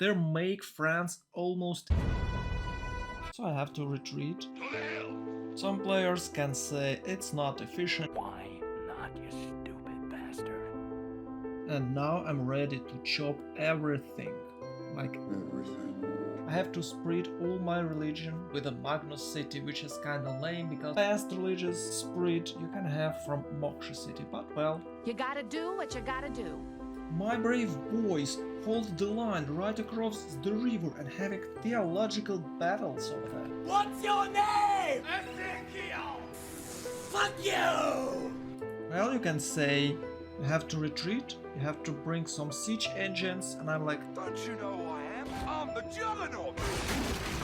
they make France almost. So I have to retreat. Some players can say it's not efficient. Why not, you stupid bastard? And now I'm ready to chop everything. Like I have to spread all my religion with a Magnus city, which is kinda lame because best religious spread you can have from Moksha city, but well. You gotta do what you gotta do. My brave boys hold the line right across the river and having theological battles over there. What's your name? Ezekiel! Fuck you! Well, you can say you have to retreat, you have to bring some siege engines, and I'm like, Don't you know who I am? I'm the Juggernaut!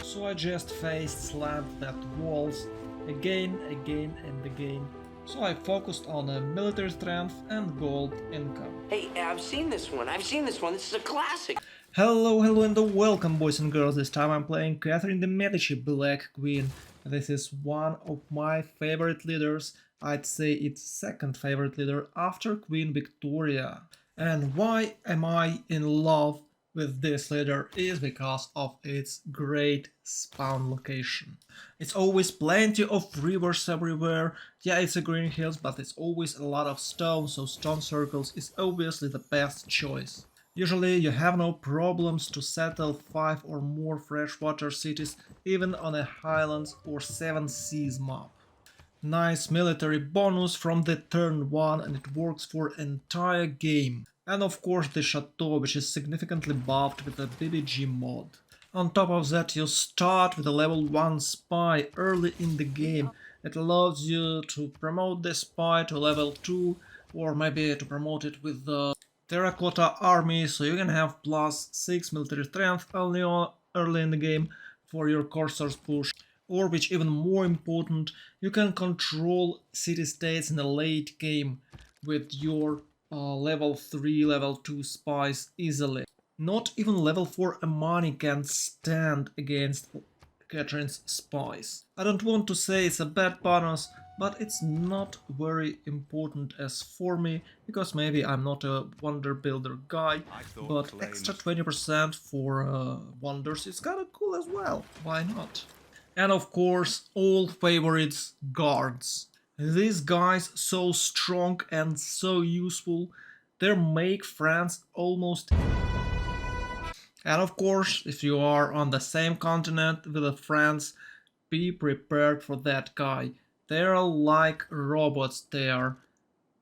so I just faced slammed that walls again and again. So I focused on a military strength and gold income. Hey, I've seen this one. This is a classic. Hello and welcome boys and girls. This time I'm playing Catherine de' Medici, Black Queen. This is one of my favorite leaders. I'd say it's second favorite leader after Queen Victoria. And why am I in love with this leader is because of its great spawn location. It's always plenty of rivers everywhere. Yeah, it's a green hills, but it's always a lot of stone, so stone circles is obviously the best choice. Usually you have no problems to settle 5 or more freshwater cities even on a highlands or 7 seas map. Nice military bonus from the turn 1 and it works for entire game. And of course the chateau, which is significantly buffed with a BBG mod. On top of that you start with a level 1 spy early in the game. It allows you to promote the spy to level 2 or maybe to promote it with the Terracotta army, so you can have plus 6 military strength early in the game for your coursers push. Or which even more important, you can control city-states in the late game with your level 3, level 2 spies easily. Not even level 4 Amani can stand against Catherine's spies. I don't want to say it's a bad bonus, but it's not very important as for me, because maybe I'm not a wonder builder guy, but extra 20% for wonders is kinda cool as well, why not? And of course, all favorites, guards. These guys so strong and so useful, they make France almost. And of course, if you are on the same continent with a France, be prepared for that guy. They're like robots, they are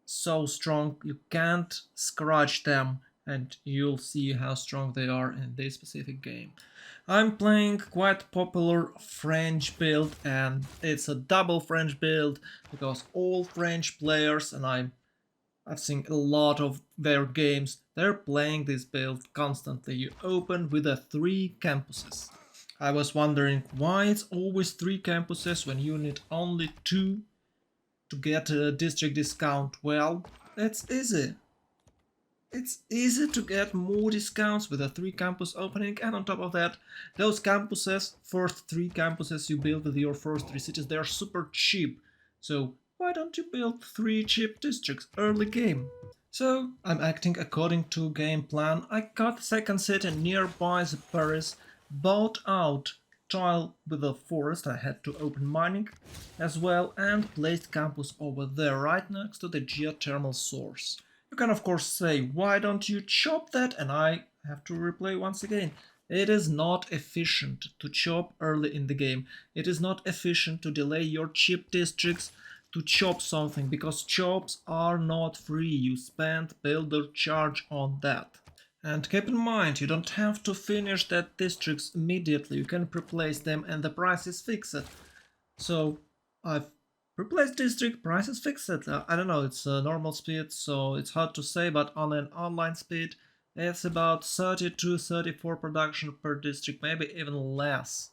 so strong you can't scratch them, and you'll see how strong they are in this specific game. I'm playing quite popular French build, and it's a double French build because all French players, and I've seen a lot of their games, they're playing this build constantly. You open with 3 campuses. I was wondering why it's always 3 campuses when you need only 2 to get a district discount. Well, that's easy. It's easy to get more discounts with a 3 campus opening, and on top of that, those campuses, first 3 campuses you build with your first 3 cities, they are super cheap. So why don't you build 3 cheap districts early game? So I'm acting according to game plan. I got second city nearby the Paris, bought out tile with the forest, I had to open mining as well, and placed campus over there right next to the geothermal source. You can of course say, why don't you chop that? And I have to replay once again. It is not efficient to chop early in the game. It is not efficient to delay your cheap districts to chop something, because chops are not free. You spend builder charge on that. And keep in mind, you don't have to finish that districts immediately. You can replace them and the price is fixed. So I've replaced district, price is fixed. I don't know, it's a normal speed, so it's hard to say, but on an online speed, it's about 30 to 34 production per district, maybe even less.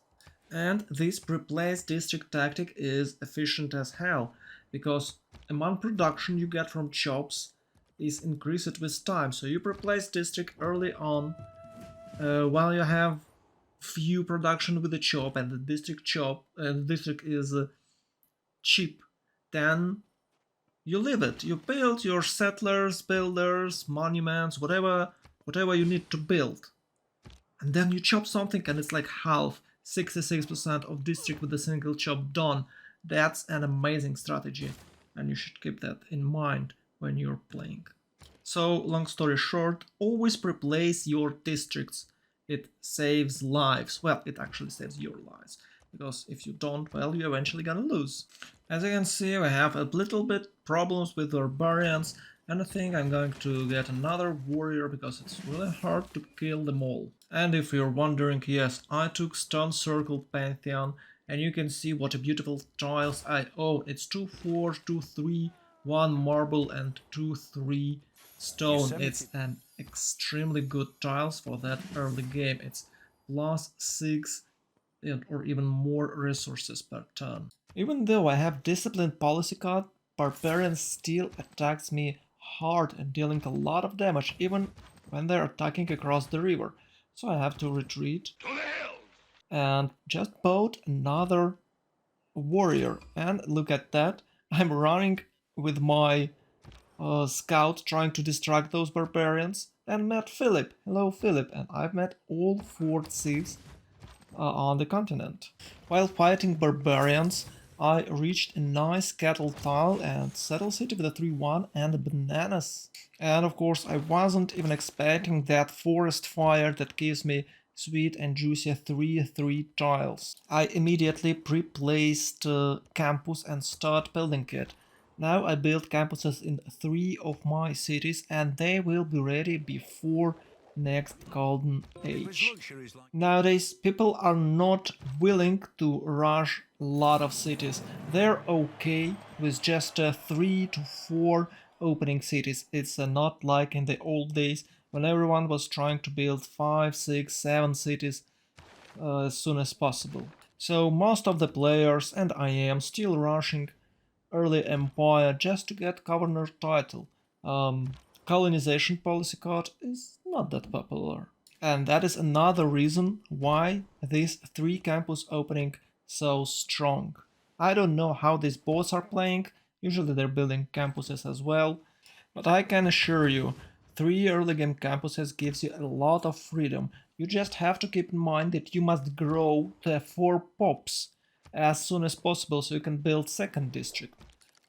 And this replace district tactic is efficient as hell, because amount production you get from chops is increased with time. So you replace district early on while you have few production with the chop, and the district is cheap, then you leave it. You build your settlers, builders, monuments, whatever you need to build. and then you chop something and it's like half, 66% of district with a single chop done. That's an amazing strategy, and you should keep that in mind when you're playing. So, long story short, always replace your districts. It saves lives. Well, it actually saves your lives, because if you don't, well, you're eventually gonna lose. As you can see, we have a little bit problems with barbarians, and I think I'm going to get another warrior because it's really hard to kill them all. And if you're wondering, yes, I took Stone Circle Pantheon, and you can see what a beautiful tiles I own. It's 2-4, 2-3, 1 marble and 2-3 stone. It's an extremely good tiles for that early game. It's +6 or even more resources per turn. Even though I have disciplined policy card, barbarian still attacks me hard and dealing a lot of damage even when they're attacking across the river. So I have to retreat and just bought another warrior. And look at that, I'm running with my scout trying to distract those barbarians, and met Philip. Hello, Philip, and I've met all 4 civs on the continent. While fighting barbarians, I reached a nice cattle tile and settle city with a 3-1 and bananas. And of course, I wasn't even expecting that forest fire that gives me sweet and juicy 3-3 tiles. I immediately pre-placed campus and start building it. Now I build campuses in 3 of my cities and they will be ready before next golden age. Nowadays people are not willing to rush a lot of cities. They're okay with just 3 to 4 opening cities. It's not like in the old days when everyone was trying to build 5, 6, 7 cities as soon as possible. So most of the players, and I am, still rushing early empire just to get governor title. Colonization policy card is not that popular. And that is another reason why this 3 campus opening so strong. I don't know how these bots are playing, usually they're building campuses as well, but I can assure you, 3 early game campuses gives you a lot of freedom. You just have to keep in mind that you must grow to 4 pops as soon as possible so you can build second district.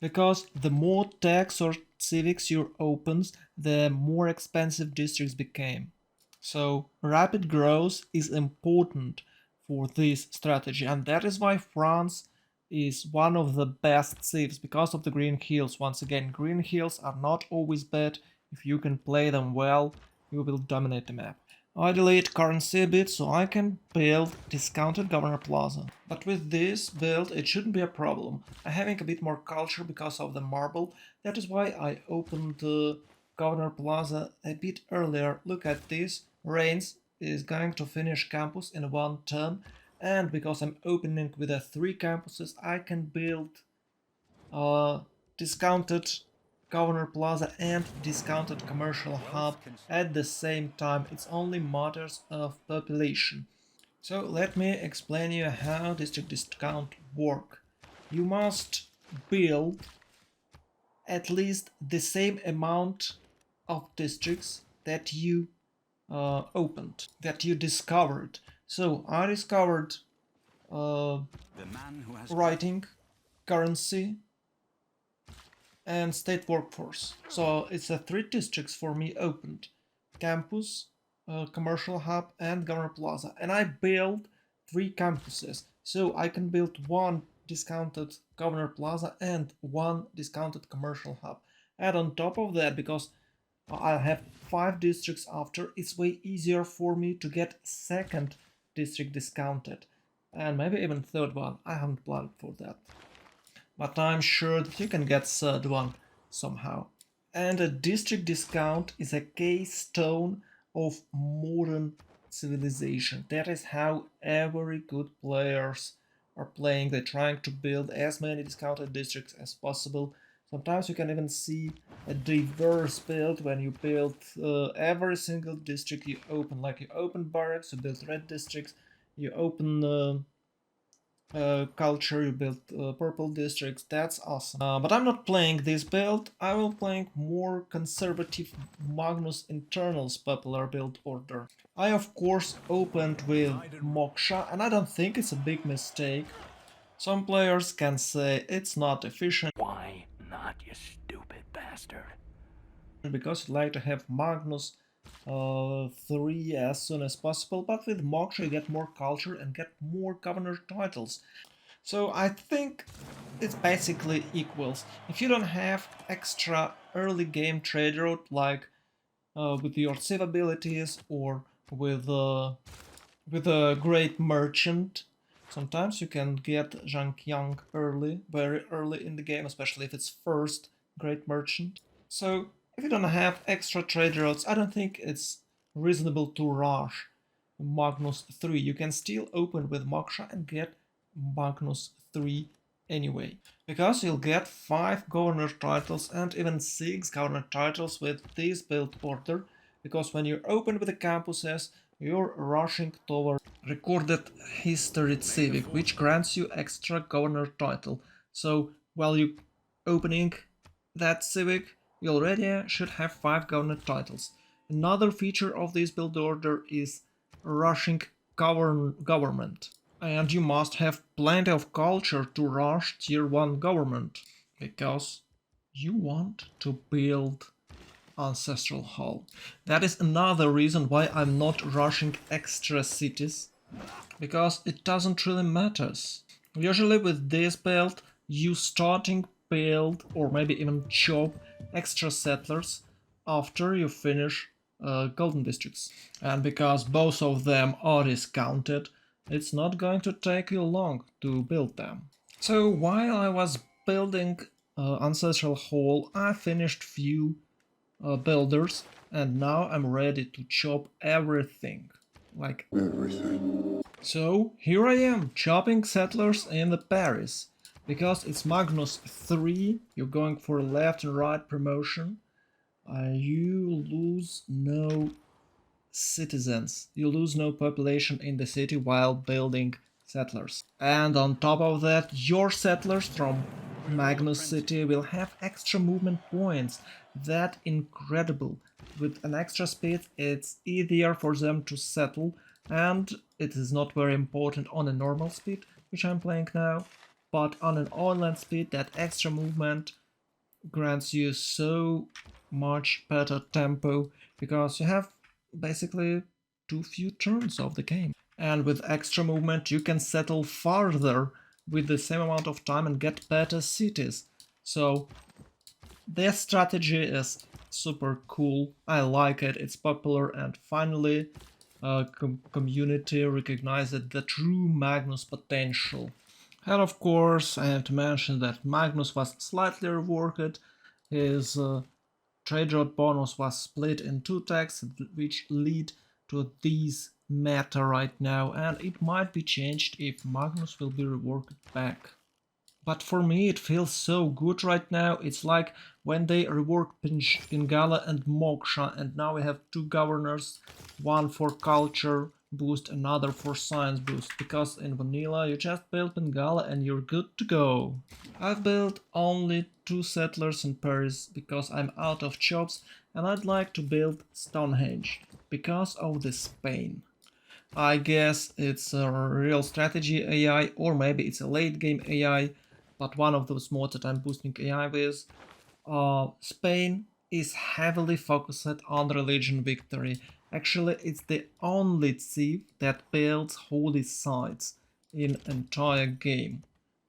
Because the more tax or civics you opens, the more expensive districts became. So rapid growth is important for this strategy, and that is why France is one of the best civs because of the green hills. Once again, green hills are not always bad. If you can play them well, you will dominate the map. I delete currency a bit so I can build discounted Governor Plaza. But with this build it shouldn't be a problem. I'm having a bit more culture because of the marble. That is why I opened the Governor Plaza a bit earlier. Look at this. Reigns is going to finish campus in 1 turn, and because I'm opening with 3 campuses I can build discounted Governor Plaza and discounted commercial hub at the same time. It's only matters of population. So let me explain you how district discount work. You must build at least the same amount of districts that you opened, that you discovered. So I discovered writing, currency, and state workforce. So it's 3 districts for me opened: campus, commercial hub, and Governor Plaza. And I built 3 campuses, so I can build 1 discounted Governor Plaza and 1 discounted commercial hub. And on top of that, because I have 5 districts after, it's way easier for me to get second district discounted, and maybe even third one. I haven't planned for that, but I'm sure that you can get third one somehow. And a district discount is a keystone of modern civilization. That is how every good players are playing. They're trying to build as many discounted districts as possible. Sometimes you can even see a diverse build when you build every single district you open. Like you open barracks, you build red districts, you open culture, you build purple districts, that's awesome. But I'm not playing this build, I will playing more conservative Magnus Internals popular build order. I of course opened with Moksha, and I don't think it's a big mistake. Some players can say it's not efficient Why not, you stupid bastard? because you like to have Magnus 3 as soon as possible, but with Moksha you get more culture and get more governor titles. So I think it's basically equals. If you don't have extra early game trade route like with your civ abilities or with a great merchant, sometimes you can get Zhang Yang early, very early in the game, especially if it's first great merchant. So if you don't have extra trade routes, I don't think it's reasonable to rush Magnus 3. You can still open with Moksha and get Magnus 3 anyway. Because you'll get 5 governor titles and even 6 governor titles with this build order. Because when you open with the campuses, you're rushing toward recorded history civic, which grants you extra governor title. So while you opening that civic, you already should have 5 governor titles. Another feature of this build order is rushing government. And you must have plenty of culture to rush tier 1 government, because you want to build Ancestral Hall. That is another reason why I'm not rushing extra cities, because it doesn't really matters. Usually with this build, you starting build or maybe even chop extra settlers after you finish golden districts. And because both of them are discounted, it's not going to take you long to build them. So while I was building Ancestral Hall, I finished few builders, and now I'm ready to chop everything. Like everything. So here I am, chopping settlers in the Paris. Because it's Magnus 3, you're going for left and right promotion. You lose no citizens. You lose no population in the city while building settlers. And on top of that, your settlers from Magnus City will have extra movement points. That incredible. With an extra speed, it's easier for them to settle, and it is not very important on a normal speed, which I'm playing now, but on an online speed, that extra movement grants you so much better tempo, because you have basically too few turns of the game. And with extra movement you can settle farther with the same amount of time and get better cities. So this strategy is super cool, I like it, it's popular, and finally community recognized the true Magnus potential. And of course I have to mention that Magnus was slightly reworked. His trade route bonus was split in 2 tags, which lead to these meta right now, and it might be changed if Magnus will be reworked back. But for me it feels so good right now. It's like when they reworked Pingala and Moksha, and now we have 2 governors, one for culture boost, another for science boost, because in vanilla you just build Pingala and you're good to go. I've built only 2 settlers in Paris because I'm out of chops, and I'd like to build Stonehenge because of the Spain. I guess it's a real strategy AI, or maybe it's a late game AI, but one of those mods that I'm boosting AI with. Spain is heavily focused on religion victory. Actually, it's the only civ that builds holy sites in entire game,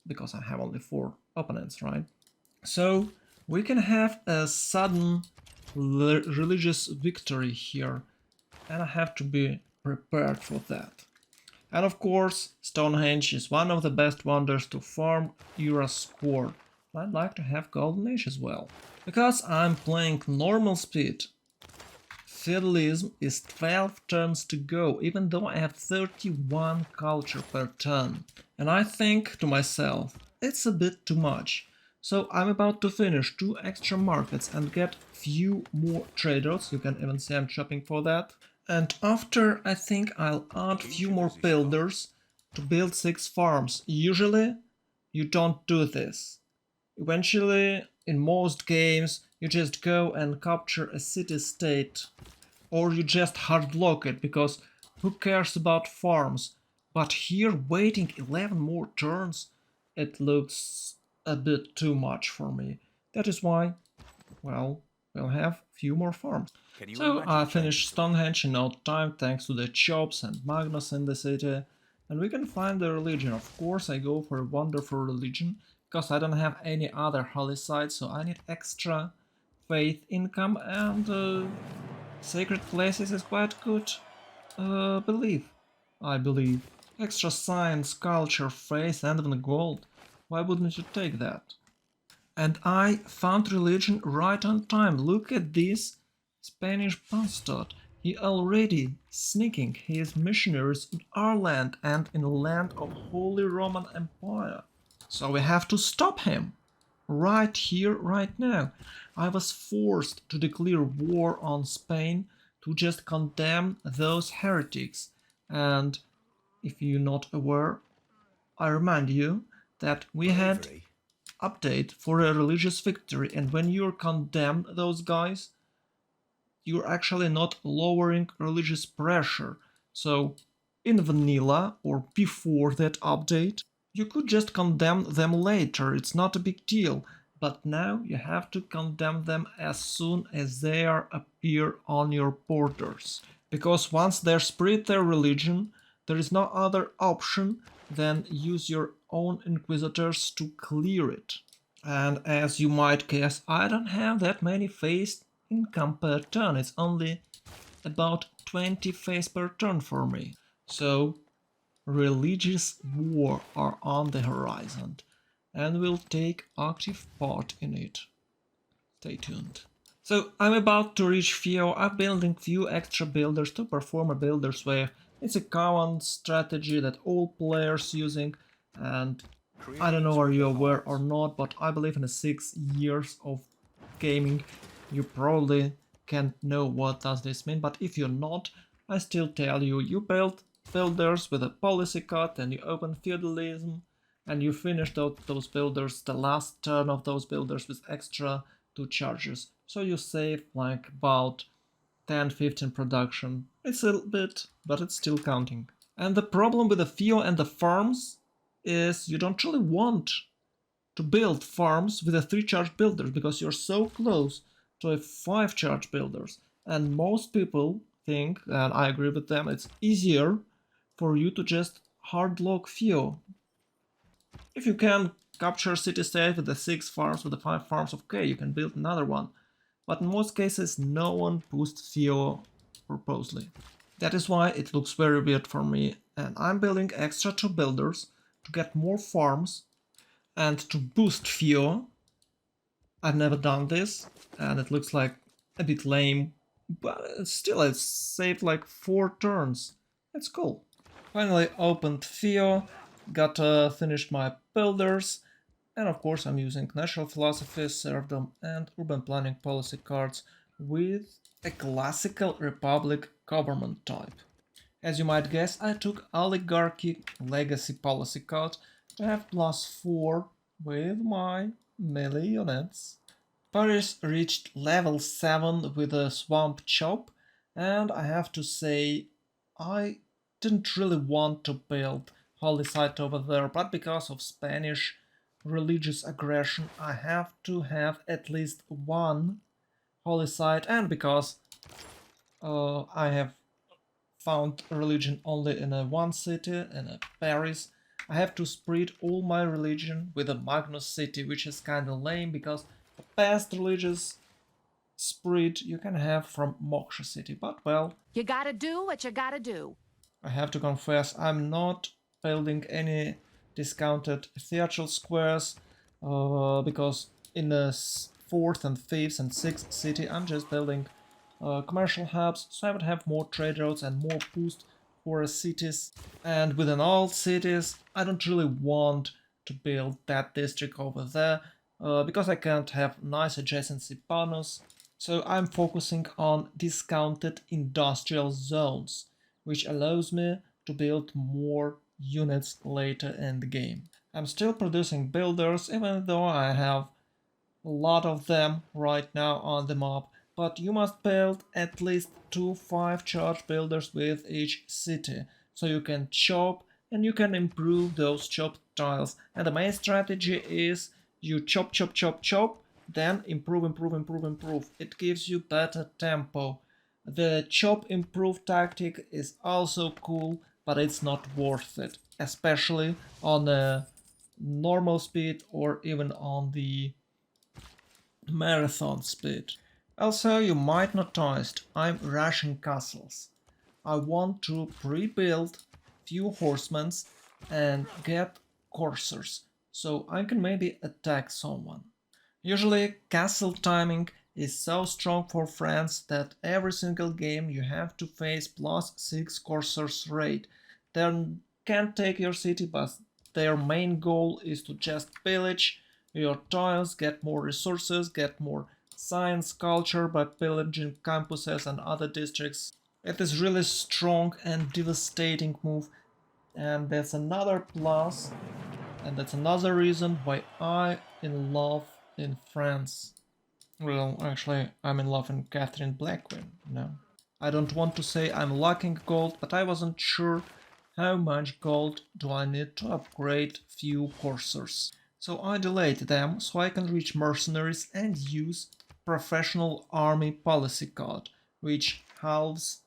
because I have only 4 opponents, right? So we can have a sudden religious victory here, and I have to be prepared for that. And of course, Stonehenge is one of the best wonders to farm Ura squad. I'd like to have Golden Age as well. Because I'm playing normal speed, feudalism is 12 turns to go, even though I have 31 culture per turn. And I think to myself, it's a bit too much. So I'm about to finish 2 extra markets and get few more trade routes. You can even see I'm shopping for that. And after, I think I'll add few more builders to build 6 farms. Usually, you don't do this. Eventually, in most games, you just go and capture a city-state. Or you just hardlock it, because who cares about farms? But here, waiting 11 more turns, it looks a bit too much for me. That is why, well, we'll have few more farms. Can you So I imagine finished Stonehenge in no time thanks to the Chops and Magnus in the city. And we can find the religion. Of course I go for a wonderful religion, because I don't have any other holy site, so I need extra faith income, and sacred places is quite good belief, I believe. Extra science, culture, faith, and even gold. Why wouldn't you take that? And I found religion right on time. Look at this Spanish bastard. He already sneaking his missionaries in our land and in the land of Holy Roman Empire. So we have to stop him. Right here, right now. I was forced to declare war on Spain to just condemn those heretics. And if you're not aware, I remind you that we had bravery? update for a religious victory, and when you condemn those guys, you're actually not lowering religious pressure. So in vanilla or before that update, you could just condemn them later, it's not a big deal. But now you have to condemn them as soon as they appear on your borders. Because once they spread their religion, there is no other option than use your own inquisitors to clear it. And as you might guess, I don't have that many faith income per turn, it's only about 20 faith per turn for me. So religious war are on the horizon, and will take active part in it. Stay tuned. So I'm about to reach FIO. I'm building few extra builders to perform a builder's wave. It's a common strategy that all players using, and I don't know are you aware or not, but I believe in the 6 years of gaming you probably can't know what does this mean, but if you're not, I still tell you, you build builders with a policy cut and you open feudalism, and you finish those builders, the last turn of those builders with extra 2 charges. So you save like about 10-15 production. It's a bit, but it's still counting. And the problem with the FIO and the farms is you don't really want to build farms with a 3 charge builders, because you're so close to a 5 charge builders. And most people think, and I agree with them, it's easier for you to just hardlock FIO. If you can capture city-state with the 6 farms, with the 5 farms, okay, you can build another one. But in most cases, no one boosts FIO purposely. That is why it looks very weird for me, and I'm building extra 2 builders to get more farms and to boost FIO. I've never done this, and it looks like a bit lame, but still it's saved like 4 turns. That's cool. Finally opened FIO, got finished my builders, and of course I'm using National Philosophy, Serfdom and Urban Planning policy cards with a classical Republic government type. As you might guess, I took Oligarchy Legacy policy card to have +4 with my melee units. Paris reached level 7 with a Swamp Chop, and I have to say I didn't really want to build Holy Site over there, but because of Spanish religious aggression I have to have at least one Holy Site, and because I have found religion only in one city, in Paris, I have to spread all my religion with a Magnus city, which is kinda lame, because the best religious spread you can have from Moksha city. But well, You gotta do what you gotta do. I have to confess I'm not building any discounted theatrical squares, because in the 4th and 5th and 6th city I'm just building commercial hubs, so I would have more trade routes and more boost for cities. And within all cities, I don't really want to build that district over there, because I can't have nice adjacency bonus. So I'm focusing on discounted industrial zones, which allows me to build more units later in the game. I'm still producing builders even though I have a lot of them right now on the map, but you must build at least 2 5-charge builders with each city, so you can chop and you can improve those chopped tiles. And the main strategy is you chop, chop, chop, chop, then improve, improve, improve, improve. It gives you better tempo. The chop improve tactic is also cool, but it's not worth it, especially on a normal speed or even on the marathon speed. Also, you might notice I'm rushing castles. I want to pre-build few horsemen and get coursers, so I can maybe attack someone. Usually, castle timing is so strong for France that every single game you have to face +6 coursers rate. They can take your city, but their main goal is to just pillage your tiles, get more resources, get more science culture by pillaging campuses and other districts. It is really strong and devastating move, and that's another plus, and that's another reason why I in love in France. Well, actually, I'm in love in Catherine Blackquin, I don't want to say I'm lacking gold, but I wasn't sure how much gold do I need to upgrade few coursers. So I delayed them so I can reach mercenaries and use professional army policy card, which halves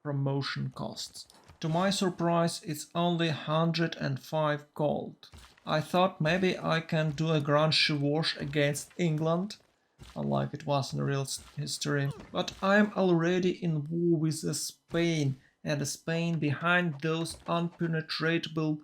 promotion costs. To my surprise, it's only 105 gold. I thought maybe I can do a grand chevauche against England, unlike it was in real history. But I'm already in war with Spain, and Spain behind those unpenetratable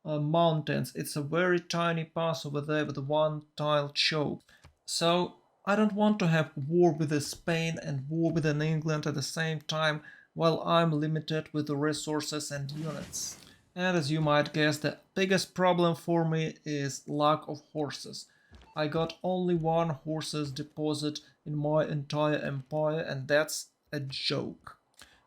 mountains. It's a very tiny pass over there with one tile choke. So I don't want to have war with Spain and war with England at the same time while I'm limited with the resources and units. And as you might guess, the biggest problem for me is lack of horses. I got only one horses deposit in my entire empire, and that's a joke.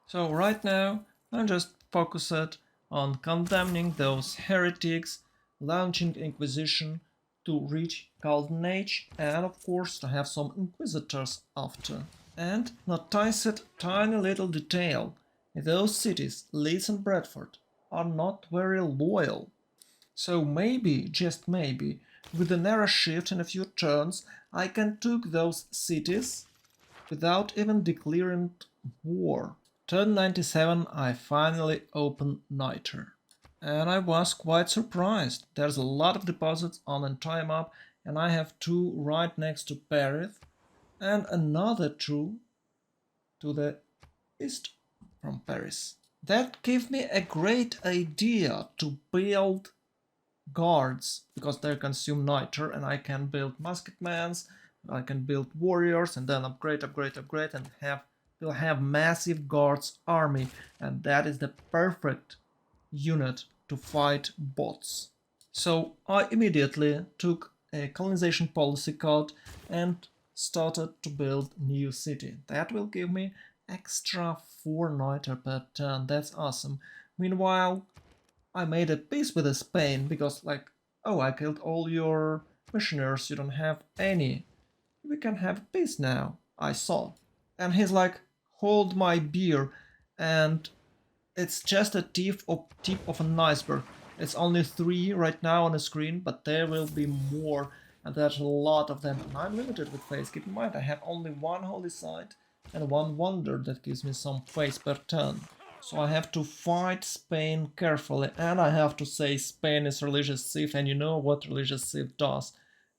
So right now I'm just focused on condemning those heretics, launching Inquisition to reach Golden Age, and of course to have some Inquisitors after. And notice it tiny little detail. Those cities, Leeds and Bradford, are not very loyal. So maybe, just maybe, with an era shift in a few turns, I can take those cities without even declaring war. Turn 97 I finally opened Niter. And I was quite surprised. There's a lot of deposits on the entire map, and I have two right next to Paris and another two to the east from Paris. That gave me a great idea to build guards because they consume niter, and I can build musketmans, I can build warriors, and then upgrade, and will have massive guards army, and that is the perfect unit to fight bots. So I immediately took a colonization policy card and started to build new city. That will give me extra 4 niter per turn. That's awesome. Meanwhile, I made a peace with Spain because, like, oh, I killed all your missioners, you don't have any. We can have peace now, I saw. And he's like, hold my beer. And it's just a tip of an iceberg. It's only 3 right now on the screen, but there will be more. And there's a lot of them. And I'm limited with face. Keep in mind, I have only 1 holy site and 1 wonder that gives me some face per turn. So I have to fight Spain carefully, and I have to say Spain is religious civ, and you know what religious civ does.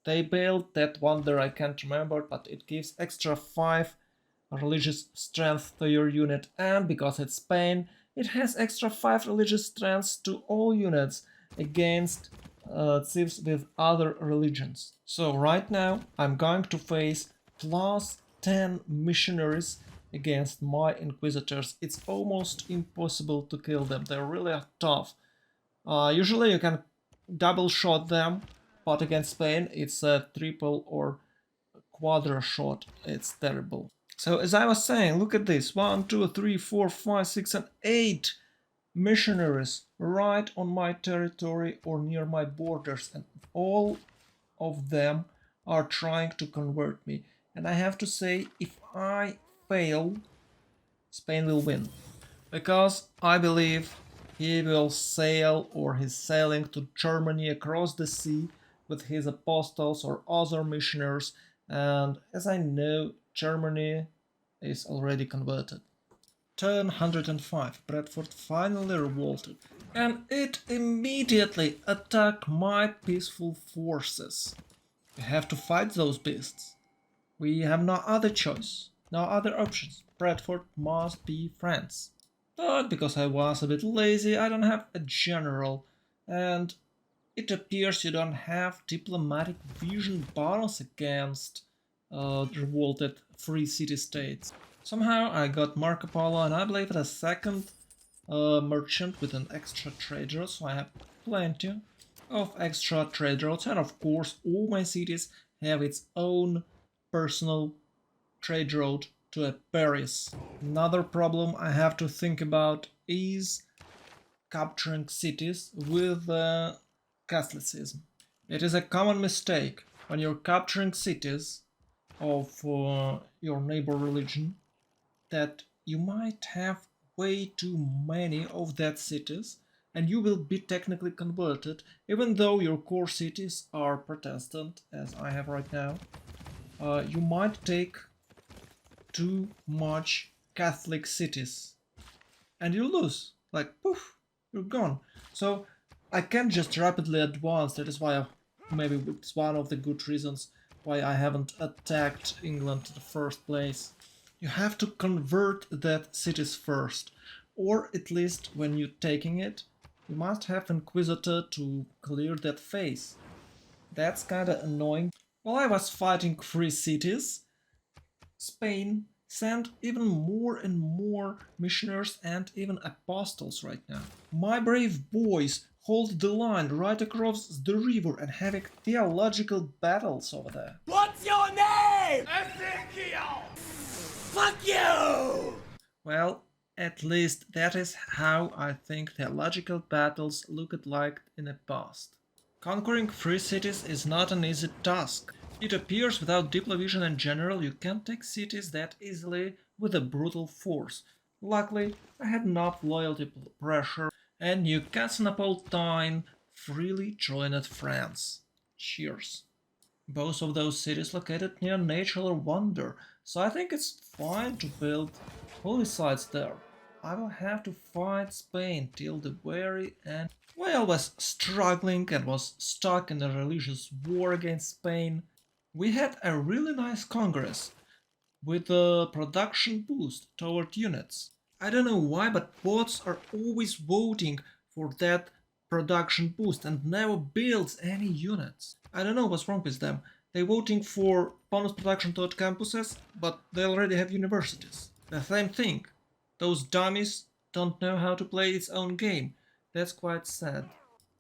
They built that wonder I can't remember, but it gives extra 5 religious strength to your unit, and because it's Spain, it has extra 5 religious strengths to all units against civs with other religions. So right now I'm going to face plus 10 missionaries against my inquisitors. It's almost impossible to kill them. They're really tough. Usually you can double shot them, but against Spain it's a triple or quadra shot. It's terrible. So as I was saying, look at this. 1, 2, 3, 4, 5, 6, and 8 missionaries right on my territory or near my borders, and all of them are trying to convert me. And I have to say, if I fail, Spain will win. Because I believe he will sail or he's sailing to Germany across the sea with his apostles or other missionaries, and as I know, Germany is already converted. Turn 105, Bradford finally revolted, and it immediately attacked my peaceful forces. We have to fight those beasts. We have no other choice, no other options. Bradford must be France. But because I was a bit lazy, I don't have a general, and it appears you don't have diplomatic vision battles against revolted free city-states. Somehow I got Marco Polo and I believe a second merchant with an extra trade route, so I have plenty of extra trade routes, and of course all my cities have its own personal trade route to Paris. Another problem I have to think about is capturing cities with Catholicism. It is a common mistake when you're capturing cities of your neighbor religion that you might have way too many of that cities and you will be technically converted even though your core cities are Protestant, as I have right now. You might take too much Catholic cities and you lose. Like, poof, you're gone. So I can't just rapidly advance. That is why maybe it's one of the good reasons why I haven't attacked England in the first place. You have to convert that cities first, or at least when you're taking it, you must have Inquisitor to clear that phase. That's kinda annoying. While I was fighting free cities, Spain sent even more and more missionaries and even apostles right now. My brave boys hold the line right across the river and having theological battles over there. What's your name? Ezekiel! Fuck you! Well, at least that is how I think theological battles looked like in the past. Conquering free cities is not an easy task. It appears without Diplovision in general you can't take cities that easily with a brutal force. Luckily, I had enough loyalty pressure and Newcastle Napolitane freely joined France. Cheers. Both of those cities located near natural wonder, so I think it's fine to build holy sites there. I will have to fight Spain till the very end. While I was struggling and was stuck in a religious war against Spain, we had a really nice congress with a production boost toward units. I don't know why, but bots are always voting for that production boost and never builds any units. I don't know what's wrong with them. They're voting for bonus production toward campuses, but they already have universities. The same thing. Those dummies don't know how to play its own game. That's quite sad.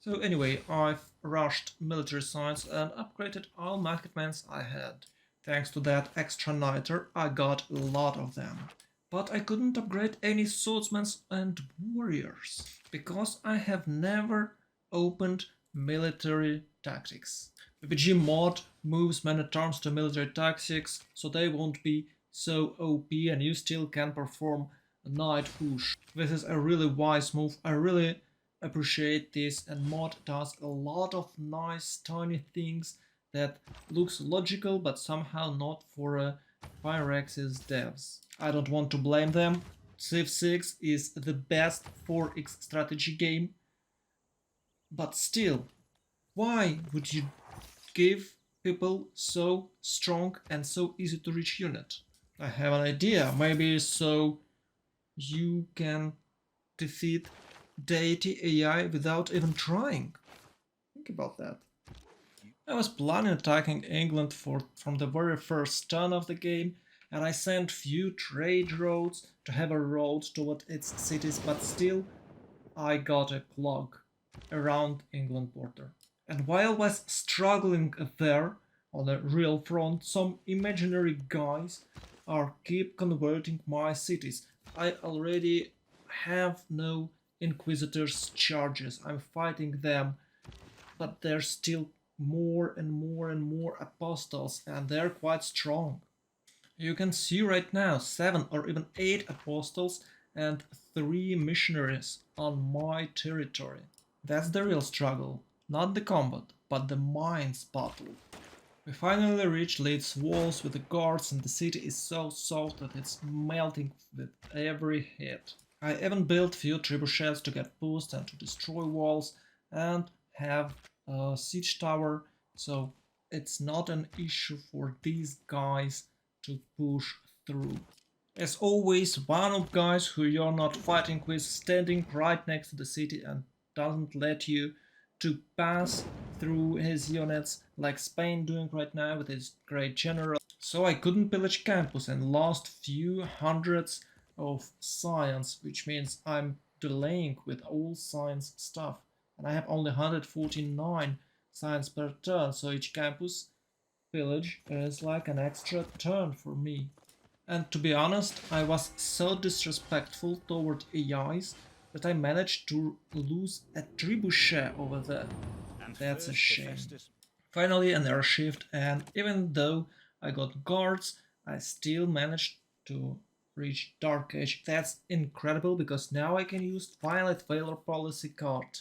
So anyway, I've rushed military science and upgraded all marketments I had. Thanks to that extra niter, I got a lot of them. But I couldn't upgrade any swordsmen and warriors, because I have never opened military tactics. PPG mod moves men-at-arms to military tactics, so they won't be so OP and you still can perform a night push. This is a really wise move. I really appreciate this, and mod does a lot of nice tiny things that looks logical but somehow not for a Pyraxis devs. I don't want to blame them. Civ 6 is the best 4x strategy game, but still, why would you give people so strong and so easy to reach unit? I have an idea, maybe so you can defeat deity AI without even trying. Think about that. I was planning attacking England from the very first turn of the game, and I sent few trade roads to have a road toward its cities, but still I got a clog around England border. And while I was struggling there on a real front, some imaginary guys are keep converting my cities. I already have no Inquisitors' charges. I'm fighting them, but there's still more and more and more apostles, and they're quite strong. You can see right now 7 or even 8 apostles and 3 missionaries on my territory. That's the real struggle, not the combat, but the mind's battle. We finally reach Leeds walls with the guards, and the city is so soft that it's melting with every hit. I even built few trebuchets to get boost and to destroy walls and have a siege tower, so it's not an issue for these guys to push through. As always, one of guys who you're not fighting with standing right next to the city and doesn't let you to pass through his units like Spain doing right now with his great general. So I couldn't pillage campus and lost few hundreds of science, which means I'm delaying with all science stuff. And I have only 149 science per turn, so each campus pillage is like an extra turn for me. And to be honest, I was so disrespectful toward AIs that I managed to lose a trebuchet over there. That's a shame. Finally an airshift, and even though I got guards, I still managed to reach Dark Age. That's incredible because now I can use Violet Valor policy card,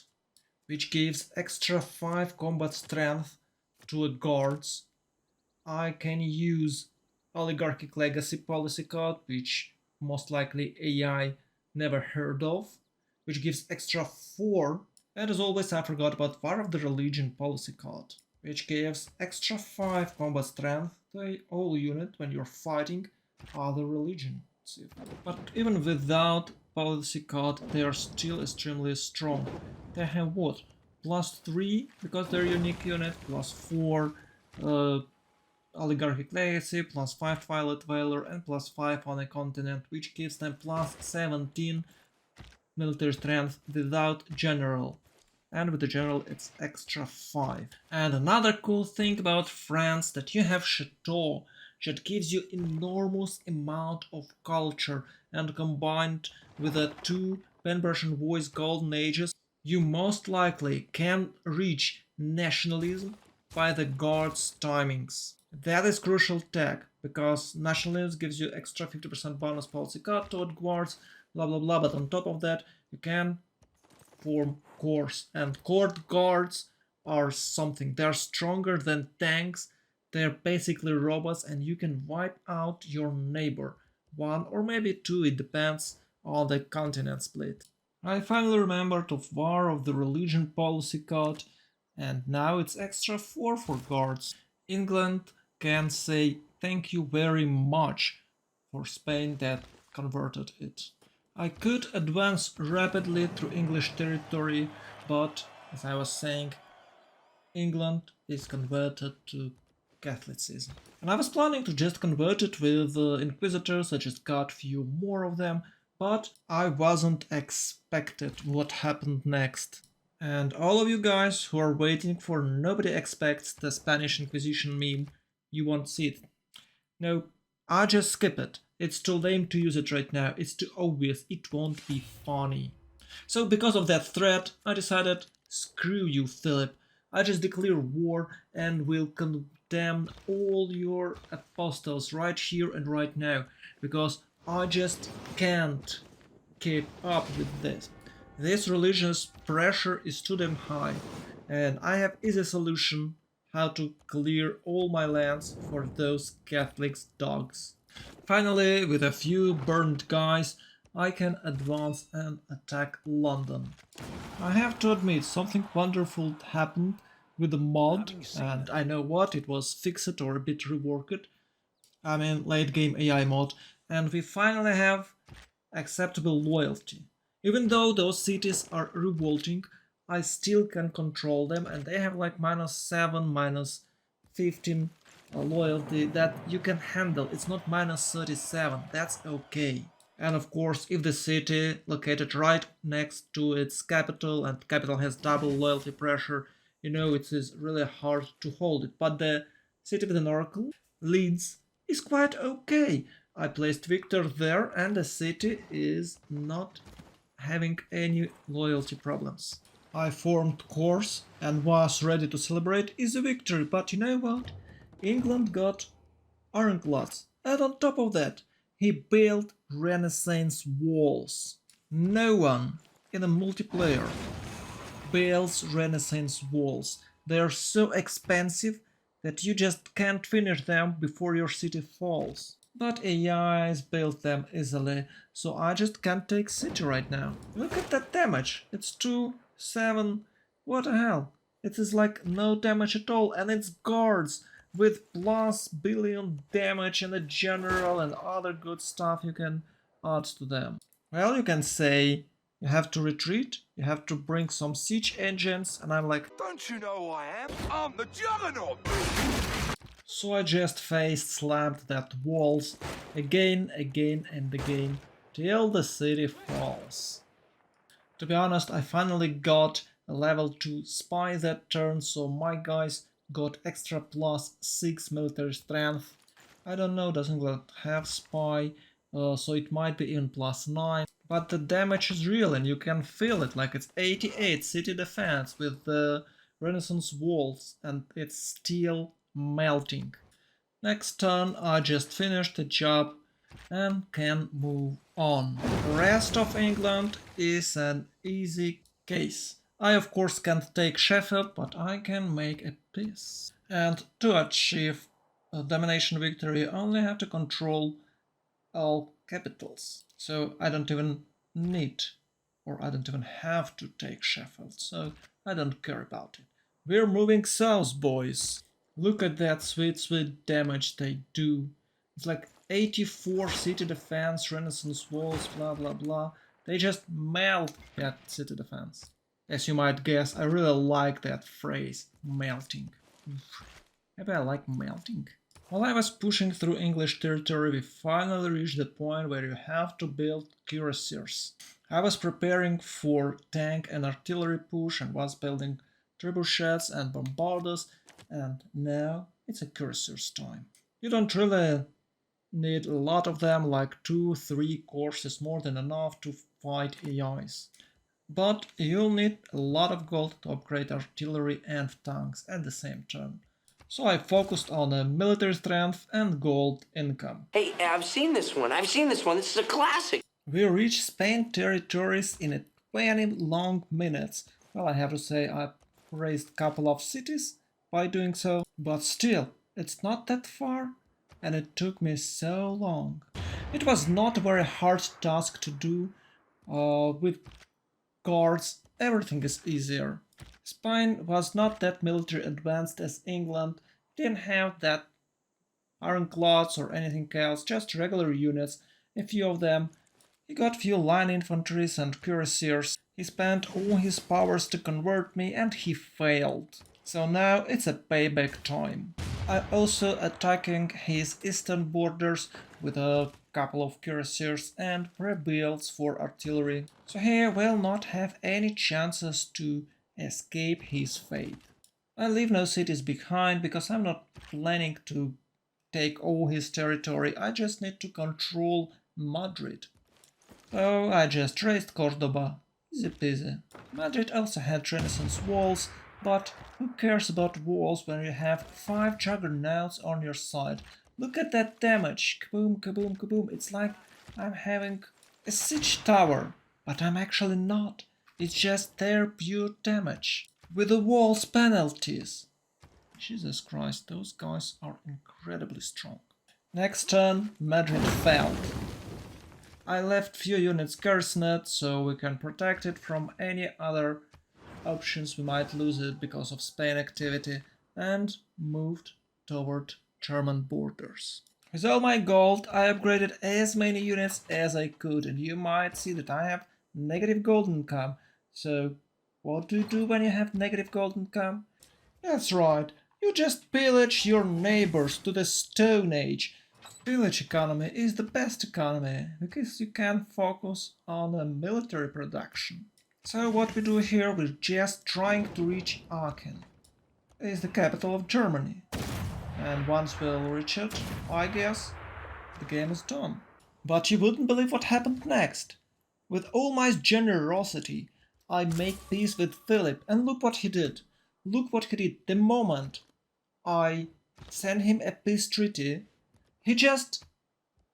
which gives extra 5 combat strength to a guards. I can use Oligarchic Legacy policy card, which most likely AI never heard of, which gives extra 4. And as always, I forgot about War of the Religion policy card, which gives extra 5 combat strength to all unit when you're fighting other religion. But even without policy card, they are still extremely strong. They have what? Plus 3 because they're unique unit, plus 4 Oligarchic Legacy, plus 5 Violet Valor, and plus 5 on a continent, which gives them plus 17 military strength without general. And with the general it's extra 5. And another cool thing about France that you have Chateau, that gives you enormous amount of culture, and combined with the 2 Pen-Persian Voice Golden Ages, you most likely can reach nationalism by the guards' timings. That is crucial tech, because nationalism gives you extra 50% bonus policy cut toward guards, blah blah blah, but on top of that you can form corps, and court guards are something. They're stronger than tanks, they're basically robots, and you can wipe out your neighbor. 1 or maybe 2, it depends on the continent split. I finally remembered of War of the Religion policy card, and now it's extra 4 for guards. England can say thank you very much for Spain that converted it. I could advance rapidly through English territory, but as I was saying, England is converted to Catholicism. And I was planning to just convert it with Inquisitors, I just got few more of them, but I wasn't expected what happened next. And all of you guys who are waiting for Nobody Expects the Spanish Inquisition meme, you won't see it. No, I just skip it. It's too lame to use it right now, it's too obvious, it won't be funny. So because of that threat, I decided, screw you, Philip. I just declare war and will condemn all your apostles right here and right now, because I just can't keep up with this. This religious pressure is too damn high, and I have easy solution how to clear all my lands for those Catholic dogs. Finally, with a few burned guys, I can advance and attack London. I have to admit, something wonderful happened with the mod, and I know what, it was fixed or a bit reworked. I mean, late game AI mod, and we finally have acceptable loyalty. Even though those cities are revolting, I still can control them, and they have like -7, -15 loyalty that you can handle. It's not -37, that's okay. And of course, if the city located right next to its capital and capital has double loyalty pressure, you know it is really hard to hold it. But the city with an oracle, Leeds, is quite okay. I placed Victor there and the city is not having any loyalty problems. I formed course and was ready to celebrate is a victory, but you know what? England got ironclads, and on top of that, he built Renaissance walls. No one in a multiplayer builds Renaissance walls. They are so expensive that you just can't finish them before your city falls. But AIs build them easily, so I just can't take city right now. Look at that damage. It's 2, 7. What the hell? It is like no damage at all, and it's guards with plus billion damage and a general and other good stuff you can add to them. Well, you can say you have to retreat, you have to bring some siege engines, and I'm like, Don't you know who I am? I'm the Juggernaut! so I just face slammed that walls again and again till the city falls. To be honest, I finally got a level 2 spy that turn, so my guys got extra plus 6 military strength. I don't know, doesn't have spy, so it might be even plus 9. But the damage is real and you can feel it, like it's 88 city defense with the Renaissance walls and it's still melting. Next turn I just finished the job and can move on. The rest of England is an easy case. I of course can't take Sheffield, but I can make a peace. And to achieve a domination victory you only have to control all capitals. So I don't even need, or I don't even have to take Sheffield, so I don't care about it. We're moving south, boys. Look at that sweet damage they do. It's like 84 city defense, Renaissance walls, blah blah blah. They just melt that city defense. As you might guess, I really like that phrase, melting. Maybe I like melting. While I was pushing through English territory, we finally reached the point where you have to build cuirassiers. I was preparing for tank and artillery push and was building trebuchets and bombarders, and now it's a cuirassiers time. You don't really need a lot of them, like 2-3 cores is more than enough to fight AIs. But you'll need a lot of gold to upgrade artillery and tanks at the same turn. So I focused on military strength and gold income. Hey, I've seen this one. This is a classic. We reached Spain territories in a 20 long minutes. Well, I have to say I raised a couple of cities by doing so, but still, it's not that far, and it took me so long. It was not a very hard task to do. With guards, everything is easier. Spain was not that military advanced as England, didn't have that ironclads or anything else, just regular units, a few of them. He got few line infantries and cuirassiers. He spent all his powers to convert me and he failed. So now it's a payback time. I also attacking his eastern borders with a couple of cuirassiers and rebuilds for artillery. So he will not have any chances to escape his fate. I leave no cities behind because I'm not planning to take all his territory, I just need to control Madrid. So I just raised Cordoba, easy peasy. Madrid also had Renaissance walls, but who cares about walls when you have 5 juggernauts on your side? Look at that damage, kaboom, kaboom, kaboom, it's like I'm having a siege tower, but I'm actually not. It's just their pure damage. With the walls penalties. Jesus Christ, those guys are incredibly strong. Next turn, Madrid fell. I left few units garrisoned so we can protect it from any other options we might lose it because of Spain activity, and moved toward German borders. With all my gold, I upgraded as many units as I could, and you might see that I have negative gold income. So, what do you do when you have negative gold income? That's right, you just pillage your neighbors to the Stone Age. Pillage economy is the best economy, because you can focus on a military production. So what we do here, we're just trying to reach Aachen. It is the capital of Germany. And once we'll reach it, I guess, the game is done. But you wouldn't believe what happened next. With all my generosity, I make peace with Philip, and look what he did. Look what he did the moment I sent him a peace treaty. He just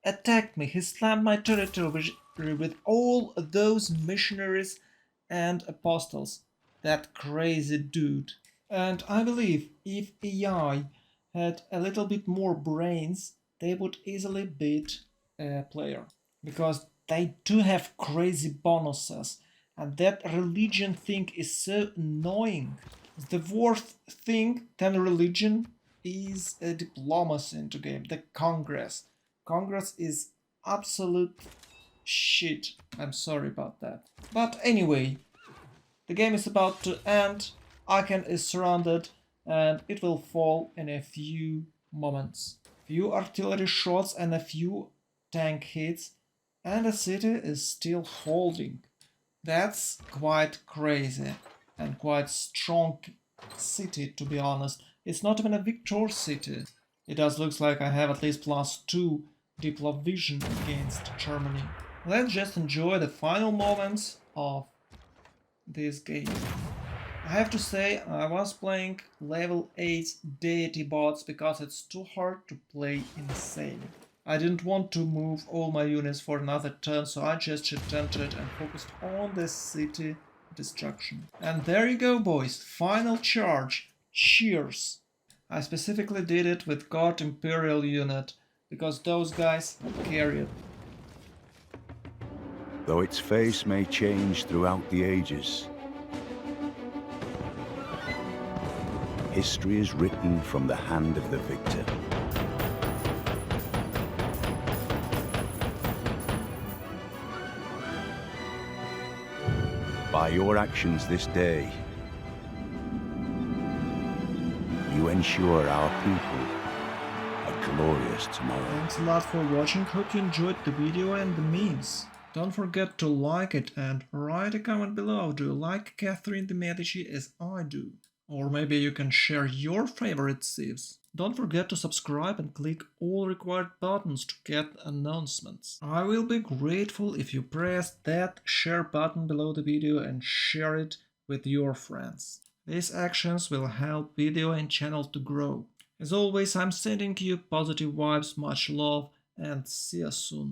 attacked me. He slammed my territory with all those missionaries and apostles. That crazy dude. And I believe if AI had a little bit more brains, they would easily beat a player. Because they do have crazy bonuses. And that religion thing is so annoying. The worst thing than religion is a diplomacy into game. The Congress. Congress is absolute shit. I'm sorry about that. But anyway, the game is about to end. Aachen is surrounded and it will fall in a few moments. Few artillery shots and a few tank hits, and the city is still holding. That's quite crazy and quite strong city, to be honest. It's not even a victor city. It does looks like I have at least +2 diplovision against Germany. Let's just enjoy the final moments of this game. I have to say I was playing level 8 deity bots because it's too hard to play insane. I didn't want to move all my units for another turn, so I just attempted and focused on the city destruction. And there you go, boys, final charge. Cheers! I specifically did it with God Imperial unit, because those guys carried. Though its face may change throughout the ages, history is written from the hand of the victor. By your actions this day, you ensure our people a glorious tomorrow. Thanks a lot for watching, hope you enjoyed the video and the memes. Don't forget to like it and write a comment below. Do you like Catherine de' Medici as I do? Or maybe you can share your favorite civs. Don't forget to subscribe and click all required buttons to get announcements. I will be grateful if you press that share button below the video and share it with your friends. These actions will help video and channel to grow. As always, I'm sending you positive vibes, much love, and see you soon.